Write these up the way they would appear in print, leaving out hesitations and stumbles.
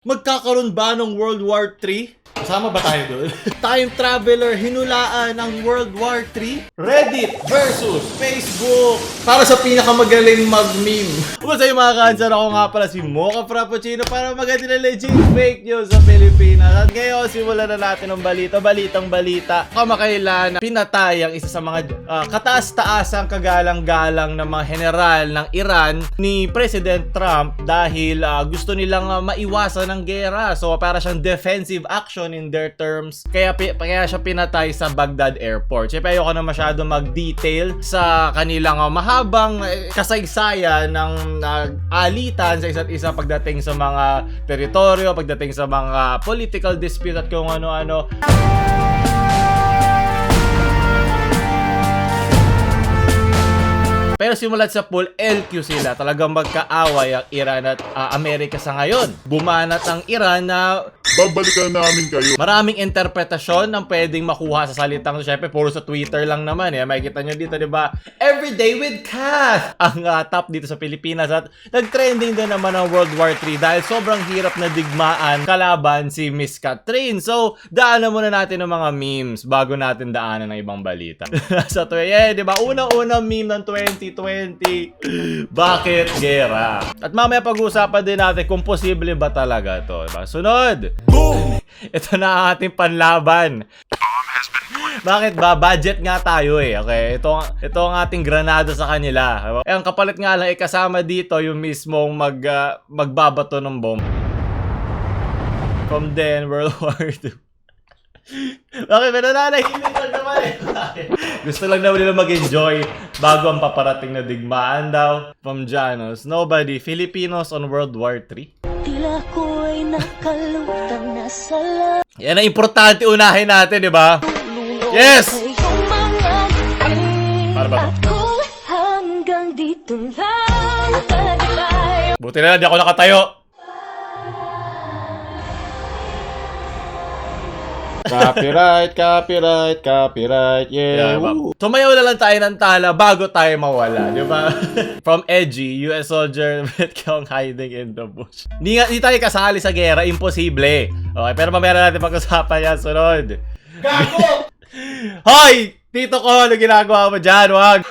Magkakaroon ba ng World War III? Kasama ba tayo doon? Time Traveler, hinulaan ng World War III? Reddit versus Facebook para sa pinakamagaling mag-meme. Kumusta yung mga kansan? Ako nga pala si Mocha Frappuccino para maganda na legit fake news sa Pilipinas. At ngayon, simulan na natin ang balitang balita. Kamakailan, pinatay ang isa sa mga kataas-taasang kagalang-galang ng mga general ng Iran ni President Trump dahil gusto nilang maiwasan ng gera. So, para siyang defensive action in their terms. Kaya siya pinatay sa Baghdad Airport. Siyempre ayoko na masyado mag-detail sa kanilang mahabang kasaysayan ng alitan sa isa't isa pagdating sa mga teritoryo, pagdating sa mga political dispute at kung ano-ano. Pero simulat sa pool, LQ sila. Talagang magkaaway ang Iran at Amerika sa ngayon. Bumanat ang Iran na babalikan namin kayo. maraming interpretasyon ng pwedeng makuha sa salitang to. Syempre, puro sa Twitter lang naman. Makikita nyo dito, di ba? Everyday with Kath! Ang top dito sa Pilipinas. At nag-trending din naman ang World War III dahil sobrang hirap na digmaan kalaban si Miss Catherine. So, daanan muna natin ng mga memes bago natin daanan ng ibang balita. Sa di ba? Unang-unang meme ng 2020. Bakit gera? At mamaya pag-uusapan din natin kung posible ba talaga to. Diba? Sunod! Boom! Ito na ang ating panlaban. Bakit ba? Budget nga tayo okay? Ito ang ating granada sa kanila. Ang kapalit nga lang, kasama dito yung mismong magbabato ng bomb. From then, World War II. Bakit? Pero nanahimik lang naman Gusto lang naman nila mag-enjoy bago ang paparating na digmaan daw. From Janos, nobody, Filipinos on World War III. Tila ko ay nakalutang na sa Yan ang importante unahin natin, di ba? Yes! Para ba? Ako hanggang dito lang tayo. Buti na lang, di ako nakatayo. Copyright, yeah. Tumayaw na lang tayo ng tala bago tayo mawala, di ba? From Edgy, US soldier met kang hiding in the bush. Di tayo kasali sa gera, imposible. Okay, pero mamaya natin pag-usapan yan, sunod. Gago! Hoy! Tito ko, ano ginagawa mo dyan? Wag!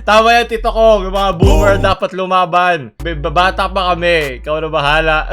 Tama yan, tito ko. Yung mga boomer dapat lumaban. Bata pa kami. Ikaw na bahala.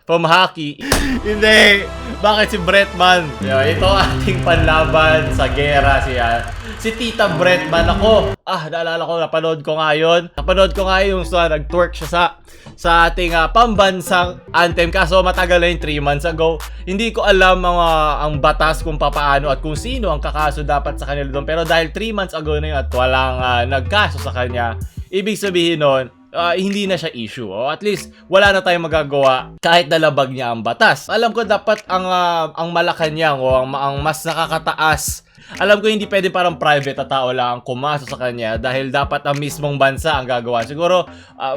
From hockey. Hindi. Bakit si Bretman? Ito ating panlaban sa gera si Tita Bretman. Ako, naalala ko, napanood ko nga yun. Yung nag-twerk siya sa ating pambansang anthem. Kaso matagal na yung 3 months ago. Hindi ko alam ang batas kung papaano at kung sino ang kakaso dapat sa kanila doon. Pero dahil 3 months ago na yun at walang nagkaso sa kanya, ibig sabihin nun, hindi na siya issue. O at least, wala na tayong magagawa kahit nalabag niya ang batas. Alam ko dapat ang Malacanang o ang mas nakakataas. Alam ko hindi pwede parang private na tao lang ang kumaso sa kanya dahil dapat ang mismong bansa ang gagawa. Siguro,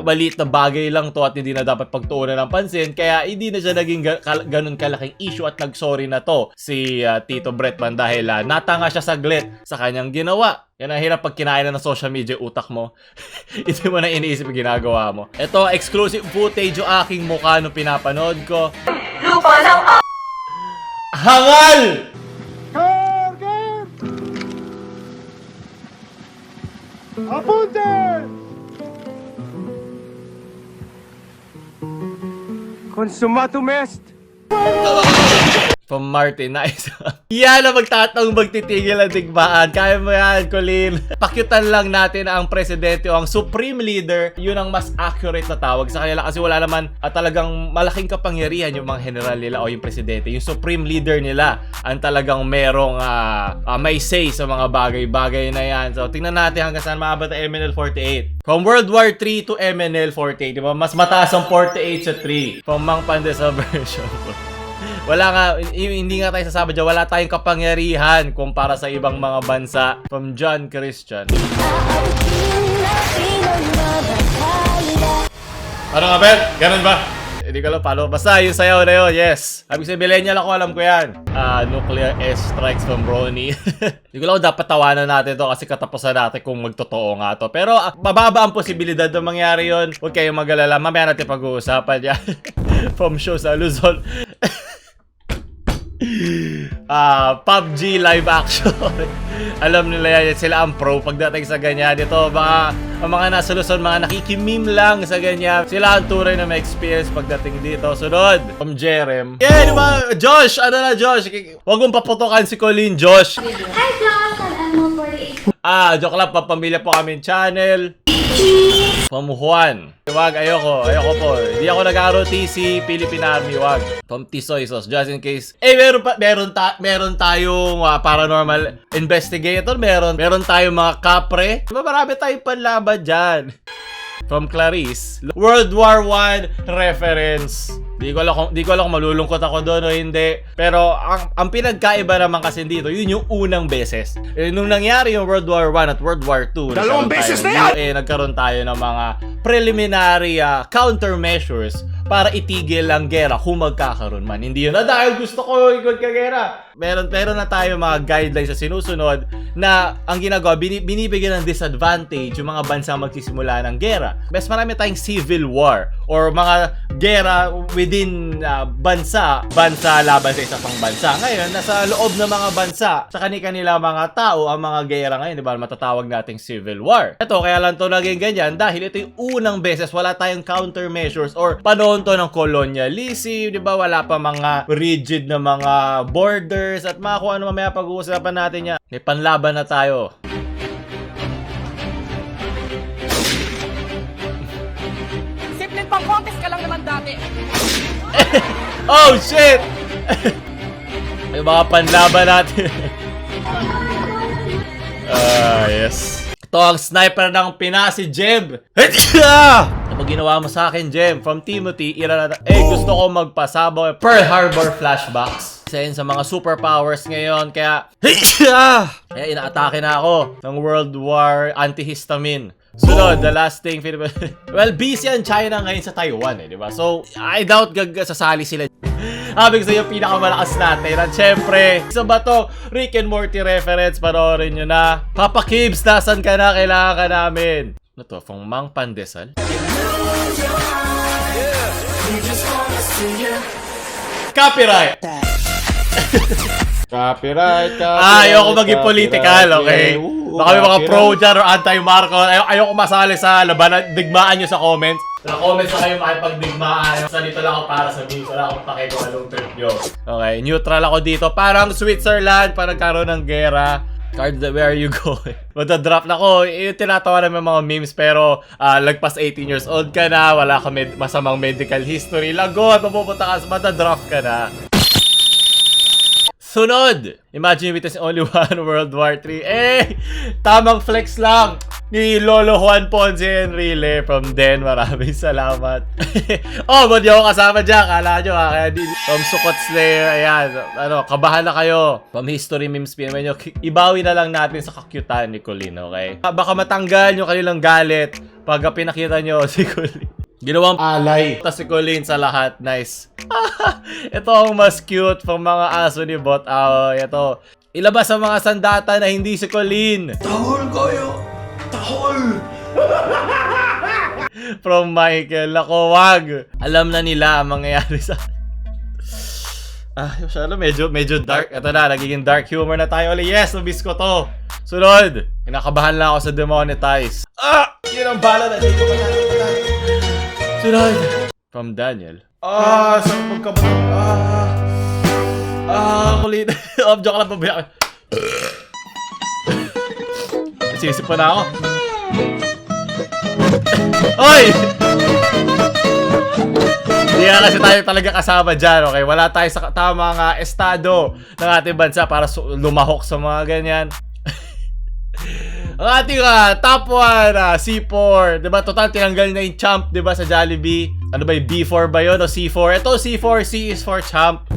maliit na bagay lang to at hindi na dapat pagtuunan ng pansin. Kaya hindi na siya naging ganun kalaking issue at nagsorry na to si Tito Bretman dahil natanga siya saglit sa kanyang ginawa. Yan ang hirap pag kinain na ng social media utak mo. Hindi mo na iniisip yung ginagawa mo. Ito, exclusive footage yung aking mukha nung pinapanood ko. Lupa ng Hangal! Apunte! Consumatum est! From Martin, nice. Yan na magtatang magtitigil ang digmaan. Kaya mo yan, Colin. Pakyutan lang natin ang presidente o ang supreme leader. Yun ang mas accurate na tawag sa kanila kasi wala naman talagang malaking kapangyarihan yung mga general nila o yung presidente. Yung supreme leader nila ang talagang merong may say sa mga bagay-bagay na yan. So, tingnan natin hanggang saan maabot ang MNL48. From World War III to MNL48. Diba? Mas mataas ang 48 sa 3. From Mang Pandesa version. Wala nga, hindi nga tayo sasabi dyan, wala tayong kapangyarihan kumpara sa ibang mga bansa. From John Christian. Ano nga, Ben? Ganun ba? Hindi ko alam paano. Basta yung sayaw na yun, yes. Sabi sa millennial ako, alam ko yan. Nuclear strikes from Ronnie. Hindi ko lang dapat tawanan natin to kasi katapusan natin kung magtotoo nga to. Pero mababa ang posibilidad na mangyari yun. Huwag kayong mag-alala. Mamaya natin pag-uusapan yan. From show sa Luzon. PUBG live action. Alam nila yan, sila ang pro pagdating sa ganyan. Ito, ang mga nasa Luzon, mga nakikimeme lang sa ganyan. Sila ang tunay na may experience pagdating dito. Sunod, from Jerem. Yeah, diba? Josh, ano na Josh? Huwag mong paputokan si Colleen, Josh. Hi Josh, I'm Elmo48. Joke lang, papamilya po kami channel. From Juan. Wag, ayoko po. Hindi ako nag-ROTC, Philippine Army, wag. From Tisoy Sos, just in case. Meron tayong paranormal investigator, meron tayong mga kapre. Marami tayong panlaban dyan. From Clarice, World War I reference. Di ko alam kung malulungkot ako doon o hindi. Pero ang pinagkaiba naman kasi dito, yun yung unang beses. Nung nangyari yung World War I at World War II, Dalawang beses na yan! Nagkaroon tayo ng mga preliminary countermeasures para itigil ang gera kung magkakaroon man. Hindi yun na dahil gusto ko ikot ka gera. Meron na tayo mga guidelines sa sinusunod na ang ginagawa, binibigyan ng disadvantage yung mga bansa magsisimula ng gera. Mas marami tayong civil war or mga gera within bansa laban sa isa pang bansa. Ngayon, nasa loob ng mga bansa, sa kani-kanila mga tao, ang mga gera ngayon, di ba, matatawag nating civil war. Ito, kaya lang to naging ganyan dahil ito yung unang beses wala tayong countermeasures or panahon to ng colonialism, di ba, wala pa mga rigid na mga borders at mga kung ano mamaya pag-uusapan natin yan. May panlaban na tayo. Simpleng pang-contest ka lang naman dati. Oh shit! May mga panlaban natin. Yes. Ito ang sniper ng Pinas, si Jem. Ano ginawa mo sa akin, Jem? From Timothy, gusto ko magpasabog Pearl Harbor flashbacks. Isa yun sa mga superpowers ngayon, kaya inaatake na ako ng World War antihistamine. Sunod, the last thing, well, busy ang China ngayon sa Taiwan, di ba? So, I doubt sasali sila. Sabi ko sa iyo, pinakamalakas natin. At syempre, isa ba to? Rick and Morty reference, panoorin nyo na. Papa Kibs, nasan ka na? Kailangan ka namin. Ano to? From Mang Pandesal? Copyright! Copyright. Ayoko maging political, okay? Baka may mga pro dyan or anti-Marco. Ayoko masali sa labanan. Digmaan nyo sa comments. Sa comments na kayo makipagdigmaan. Salito lang ako para sa memes. Wala akong pake kung anong trip nyo. Okay, neutral ako dito. Parang Switzerland, parang nagkaroon ng gera. Card, where are you going? Magda-drop na ko. Yung tinatawa naman mga memes pero lagpas 18 years old ka na. Wala ka masamang medical history. Lagot, mapupunta ka. Magda-drop ka na. Sunod! Imagine witness only one World War III. Tamang flex lang ni Lolo Juan Ponce Enrile from Den. Maraming salamat. Ba't di ako kasama dyan? Kala nyo kaya di. From Sukot Slayer, ayan. Kabahan na kayo. From History Memes PMA nyo. Ibawi na lang natin sa kakyutan ni Colleen, okay? Baka matanggal yung kanilang galit pag pinakita nyo si Colleen. Ginawang alay. Tapos si Colleen sa lahat. Nice. Ito ang mas cute pang mga aso ni Bot. Ito. Ilabas ang mga sandata na hindi si Colleen. Tahol kayo. Tahol. From Michael. Ako, wag. Alam na nila ang mangyayari sa... medyo dark. Ito na, nagiging dark humor na tayo ulit. Yes, nabis ko to. Sunod. Kinakabahan lang ako sa demonetize. Yun ang bala na. Hindi ko patay. Sunod. From Daniel. Saan magkabahan? Kulit. Joke lang pabiyak. Sisipa na ako. Oy! Hindi nga kasi tayo talaga kasama dyan, okay? Wala tayo sa tamang estado ng ating bansa para lumahok sa mga ganyan. Ang ating top 1, C4. Diba, total tinanggal na yung champ, diba, sa Jollibee. Ano ba yung B4 ba yun o C4? Ito, C4, C is for champ.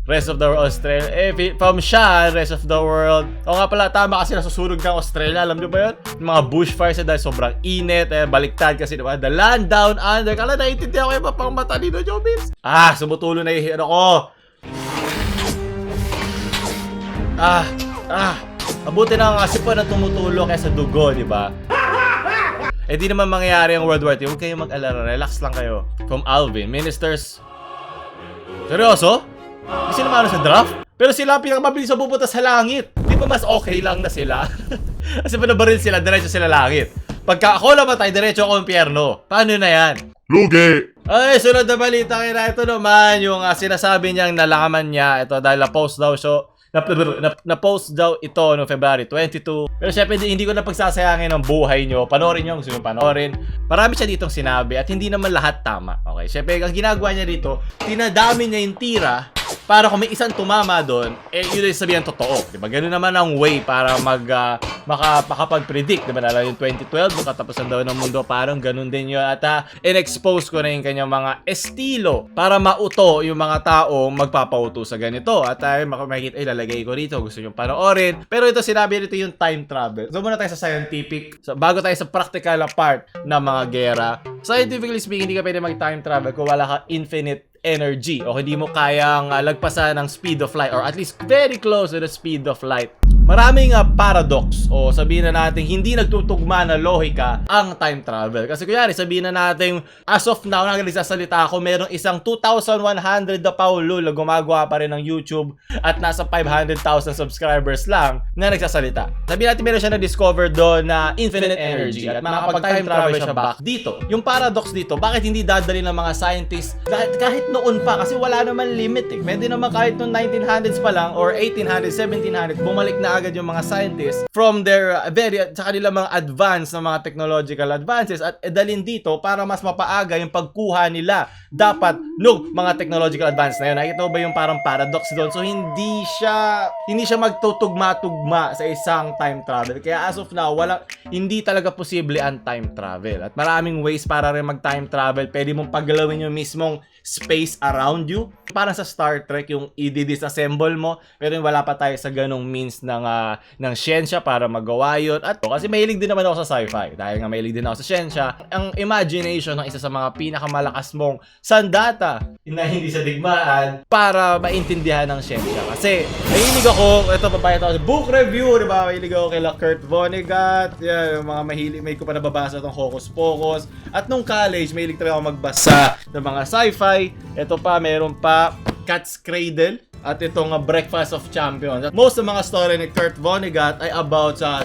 Rest of the world, Australia. From siya, rest of the world. O nga pala, tama kasi nasusunog ng Australia. Alam nyo ba yun? Yung mga bushfires dahil sobrang init. Baliktad kasi, diba? The land down under. Kala naiintindihan ko yung mapang mata ni no Jobins. Sumutulo na yung ko. Mabuti na nga sipa na tumutulo kaysa dugo, diba? Di naman mangyayari ang World War II. Huwag kayong mag-alala. Relax lang kayo. From Alvin, ministers. Seryoso? Hindi sila maano sa draft? Pero sila ang pinakamabilis na pupunta sa langit. Di ba mas okay lang na sila? Kasi pa nabaril sila, diretso sila langit. Pagka ako namatay, diretso ako impyerno. Paano na yan? Lugi! Ay, sunod na balita kaya ito naman. Yung sinasabi niyang nalaman niya. Ito dahil na-post daw siya. Na-post daw ito noong February 22. Pero syempre hindi ko na pagsasayangin ang buhay nyo. Panoorin nyo kung sino panoorin. Marami siya ditong sinabi at hindi naman lahat tama. Okay, syempre ang ginagawa niya dito, tinadami niya yung tira para kung may isang tumama doon, yun ay sabihan totoo. Diba? Ganun naman ang way para makapag-predict. Diba? Nalala yung 2012, yung katapusan daw ng mundo, parang ganun din yun. At in-expose ko na yung kanyang mga estilo para mauto yung mga tao magpapauto sa ganito. At makikita, ilalagay ko rito, gusto nyo panoorin. Pero ito, sinabi rito yung time travel. So muna tayo sa scientific. So, bago tayo sa practical na part ng mga gera. Scientifically speaking, hindi ka pwede mag-time travel kung wala ka infinite energy o hindi mo kayang lagpasan ng speed of light or at least very close to the speed of light. Maraming paradox o sabihin na natin hindi nagtutugma na lohika ang time travel. Kasi kunyari sabihin na natin as of now na nagsasalita ako, merong isang 2,100 na Paulo na gumagawa pa rin ng YouTube at nasa 500,000 subscribers lang na nagsasalita. Sabihin natin meron siya na-discover doon na infinite energy at makapag-time travel siya back dito. Yung paradox dito, bakit hindi dadali ng mga scientists kahit noon pa kasi wala naman limit eh. Pwede naman kahit noong 1900s pa lang or 1800s, 1700s, bumalik na agad yung mga scientists from their sa kanilang mga advanced na mga technological advances at dalhin dito para mas mapaaga yung pagkuha nila dapat no mga technological advances na yun. Nakikita mo ba yung parang paradox doon? So hindi siya magtutugma-tugma sa isang time travel. Kaya as of now, hindi talaga posible ang time travel. At maraming ways para rin mag-time travel. Pwede mong paggalawin yung mismong space around you. Parang sa Star Trek, yung i-disassemble mo. Pero wala pa tayo sa ganong means ng siyensya para magawa yun. At kasi mahilig din naman ako sa sci-fi. Dahil nga mahilig din ako sa siyensya, ang imagination ng isa sa mga pinakamalakas mong sandata na hindi sa digmaan para maintindihan ng siyensya. Kasi mahilig ako, ito papayat ako sa book review, diba? Mahilig ako kay Kurt Vonnegut. Yung mga may ko pa nababasa itong Hocus Pocus. At nung college, mahilig talaga ako magbasa ng mga sci-fi. Ito pa, meron pa Cat's Cradle at itong Breakfast of Champions. At most ng mga story ni Kurt Vonnegut ay about sa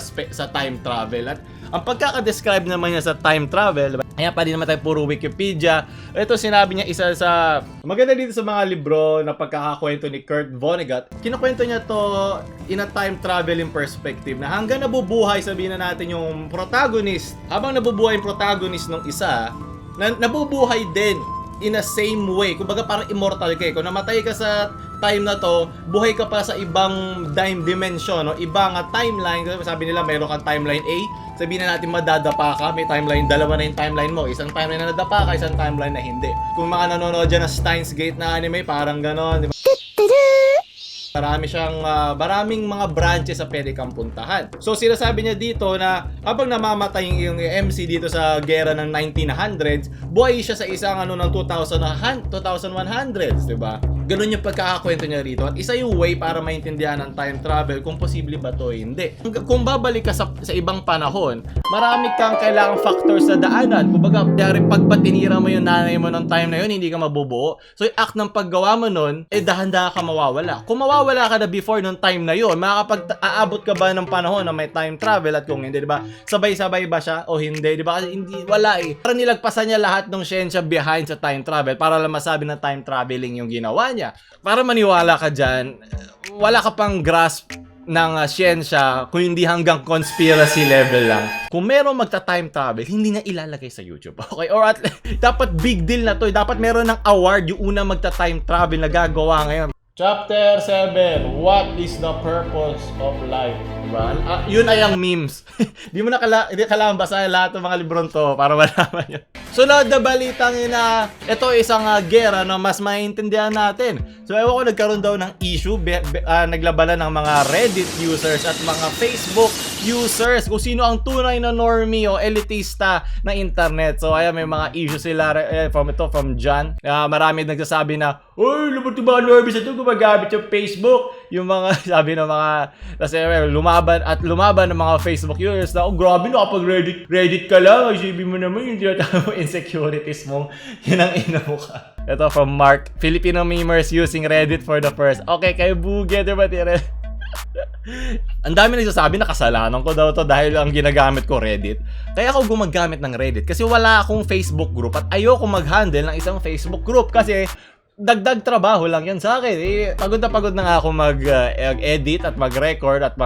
time travel. At ang pagkaka-describe naman niya sa time travel, kaya pa din naman tayo puro Wikipedia. Ito sinabi niya isa sa maganda dito sa mga libro na pagkakakwento ni Kurt Vonnegut. Kinukwento niya to in a time traveling perspective na hanggang nabubuhay, sabihin na natin yung protagonist, habang nabubuhay yung protagonist ng isa, nabubuhay din in a same way. Kumbaga parang immortal ka eh. Kung namatay ka sa time na to, buhay ka pa sa ibang dimension, no? Ibang timeline. Sabi nila mayroon kang timeline A. Sabihin na natin madadapa ka, may timeline, dalawa na yung timeline mo. Isang timeline na nadapa ka, isang timeline na hindi. Kung mga nanonood dyan na Steins Gate na anime, parang ganon, di ba? Maraming mga branches sa pwede kang puntahan. So sinasabi niya dito na habang namamatay yung MC dito sa gera ng 1900s, buhay siya sa isang ng 2100s, di ba? Ganun yung pagkakakwento niya rito. At isa yung way para maintindihan ng time travel kung posible ba to hindi. Kung babalik ka sa ibang panahon, marami kang kailangang factors na daanan. Kumbaga, pag tinira mo yung nanay mo ng time na yun, hindi ka mabubuo. So yung act ng paggawa mo nun, dahan-dahan ka mawawala. Kung mawawala ka na before nung time na yun, makakapag-aabot ka ba ng panahon na may time travel? At kung hindi, di ba? Sabay-sabay ba siya o hindi? Di ba? Kasi hindi, wala eh. Parang nilagpasan niya lahat ng siyensya behind sa time travel para lang masabi na time traveling yung ginawa niya. Para maniwala ka dyan, wala ka pang grasp ng siyensya kung hindi hanggang conspiracy level lang. Kung meron magta-time travel, hindi niya ilalagay sa YouTube. Okay? Or at dapat big deal na to. Dapat meron ng award yung una magta-time travel na gagawa ngayon. Chapter 7. What is the purpose of life? Diba? Yun ay ang memes. Di mo na kailangan basahin lahat ng mga librong to para malaman yun. Sunod na balitang ina, ito isang gera na mas maintindihan natin. So ewan ko, nagkaroon daw ng issue, naglabanan ng mga Reddit users at mga Facebook users kung sino ang tunay na normie o elitista na internet. So ayan, may mga issues sila from John. Marami nagsasabi na, "Uy, lumot yung mga normies ito gumagamit yung Facebook." Yung mga sabi ng mga kasi lumaban ng mga Facebook users na, "Oh, grabe no, kapag Reddit ka lang, isipin mo naman yung tinatawag mo insecurities mo." Yun ang ina mo ka. Ito from Mark, Filipino memers using Reddit for the first. Okay, kayo buge, diba tira? Ang dami nagsasabi na kasalanan ko daw to dahil ang ginagamit ko Reddit. Kaya ako gumagamit ng Reddit kasi wala akong Facebook group at ayoko mag-handle ng isang Facebook group kasi dagdag trabaho lang yan sa akin. Pagod na nga ako mag-edit at mag-record at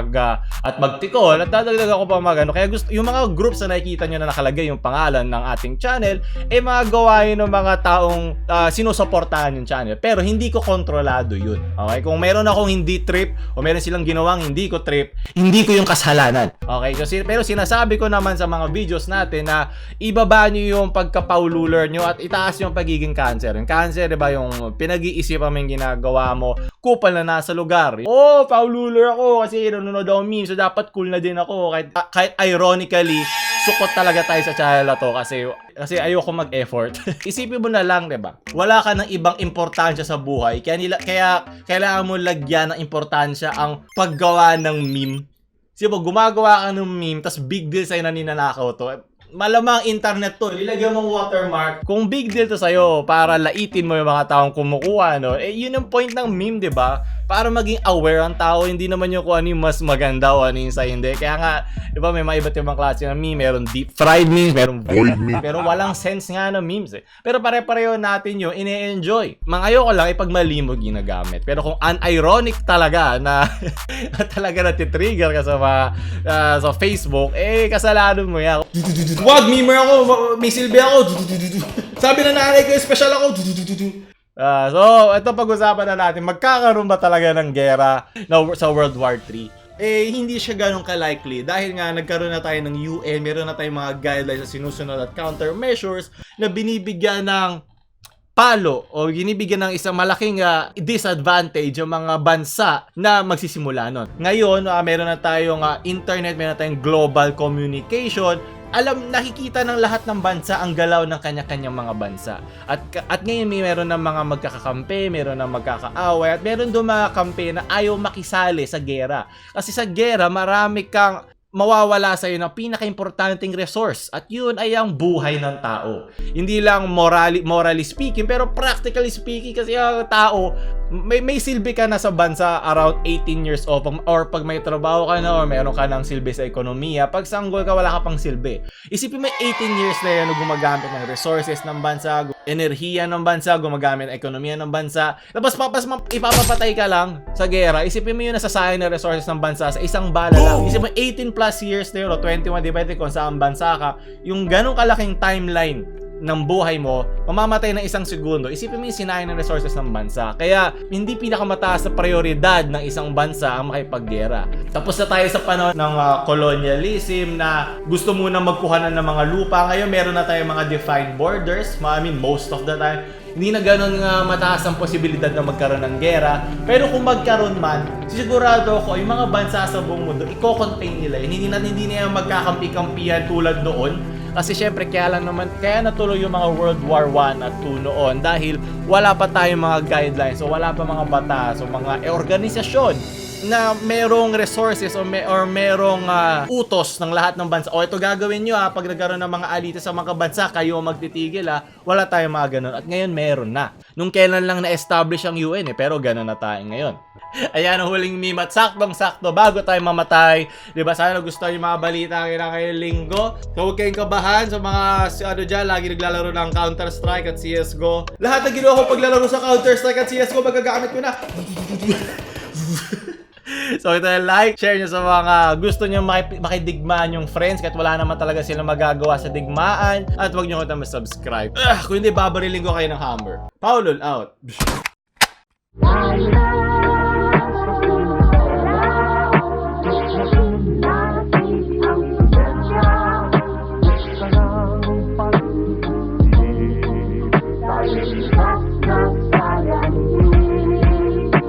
magtikol at dadagdag ako pa mag-ano. Kaya gusto, yung mga groups na nakikita nyo na nakalagay yung pangalan ng ating channel, mga gawain ng mga taong sinusuportahan yung channel. Pero hindi ko kontrolado yun. Okay? Kung meron akong hindi trip o meron silang ginawang hindi ko trip, hindi ko yung kasalanan. Okay? Pero sinasabi ko naman sa mga videos natin na ibaba nyo yung pagka-paululer nyo at itaas yung pagiging cancer. Yung cancer, diba, yung pinag-iisip mo yung ginagawa mo, kupal na nasa lugar. Oh, paululer ako kasi nanonood ako memes, so dapat cool na din ako. Kahit ironically, sukot talaga tayo sa channel na to kasi ayoko mag-effort. Isipin mo na lang, diba? Wala ka ng ibang importansya sa buhay, kaya kailangan mo lagyan ng importansya ang paggawa ng meme. Siya gumagawa ka ng meme, tas big deal sa'yo na ninanakaw to. Malamang internet to, ilagyan mong watermark. Kung big deal to sa'yo para laitin mo yung mga taong kumukuha, no? Yun ang point ng meme, di ba? Para maging aware ang tao, hindi naman yung kung ano yung mas maganda o ano yung sa hindi. Kaya nga, di ba, may mga iba't ibang klase ng meme. Meron deep fried memes, meron void memes. Pero walang sense nga ng memes eh. Pero pare-pareho natin yung ine-enjoy. Ayoko lang ipag mali mo ginagamit. Pero kung unironic talaga na talaga natitrigger ka sa Facebook, kasalanan mo yan. Wag, memer ako, may silbi ako. Sabi na nanay ko, special ako. So, ito pag-usapan na natin, magkakaroon ba talaga ng gera sa World War III? Hindi siya ganun ka-likely dahil nga nagkaroon na tayo ng UN, meron na tayong mga guidelines na sinusunod at countermeasures na binibigyan ng palo o binibigyan ng isang malaking disadvantage yung mga bansa na magsisimula nun. Ngayon, meron na tayong internet, meron na tayong global communication. Nakikita ng lahat ng bansa ang galaw ng kanya-kanyang mga bansa. At ngayon meron ng mga magkakakampi, meron ng magkakaaway, at meron doon mga kampi na ayaw makisali sa gera. Kasi sa gera, marami kang mawawala sa'yo ng pinaka-importanting resource at yun ay ang buhay ng tao. Hindi lang morally speaking, pero practically speaking kasi ang tao, may silbi ka na sa bansa around 18 years old or pag may trabaho ka na or meron ka ng silbi sa ekonomiya, pag sanggol ka wala ka pang silbi. Isipin mo 18 years na yan gumagamit ng resources ng bansa, enerhiya ng bansa, gumagamit ng ekonomiya ng bansa, tapos ipapapatay ka lang sa gera. Isipin mo yun nasasayang na resources ng bansa sa isang bala lang. Isipin mo 18 plus years na yun o 21, depende kung saan bansa ka, yung ganong kalaking timeline ng buhay mo, mamamatay ng isang segundo. Isipin mo yung sinayang ng resources ng bansa. Kaya hindi pinakamataas na prioridad ng isang bansa ang makipaggera. Tapos na tayo sa panahon ng colonialism na gusto muna magkuhanan ng mga lupa. Ngayon meron na tayong mga defined borders. I mean, most of the time hindi na ganun mataas ang posibilidad na magkaroon ng gera. Pero kung magkaroon man, sigurado ako yung mga bansa sa buong mundo, i-contain nila yun. Hindi na yung magkakampi-kampihan tulad noon. Kasi syempre kaya natuloy yung mga World War I at II noon dahil wala pa tayong mga guidelines o wala pa mga batas o mga organisasyon na merong resources or merong utos ng lahat ng bansa. O ito gagawin nyo pag nagkaroon ng mga alita sa mga bansa, kayo magtitigil wala tayong mga ganun. At ngayon meron na. Nung kailan lang na-establish ang UN pero ganun na tayo ngayon. Ayan ang huling meme at saktong-sakto bago tayo mamatay. Diba sana nagustuhan yung mga balita kaya linggo. So huwag kayong kabahan sa mga dyan, lagi naglalaro ng Counter-Strike at CSGO. Lahat na ginawa ko paglalaro sa Counter-Strike at CSGO, magagamit ko na. So ito yung like, share nyo sa mga gusto nyo makidigmaan yung friends kahit wala naman talaga silang magagawa sa digmaan. At huwag nyo ko subscribe. Kung hindi, babariling ko kayo ng hammer. Paulol out.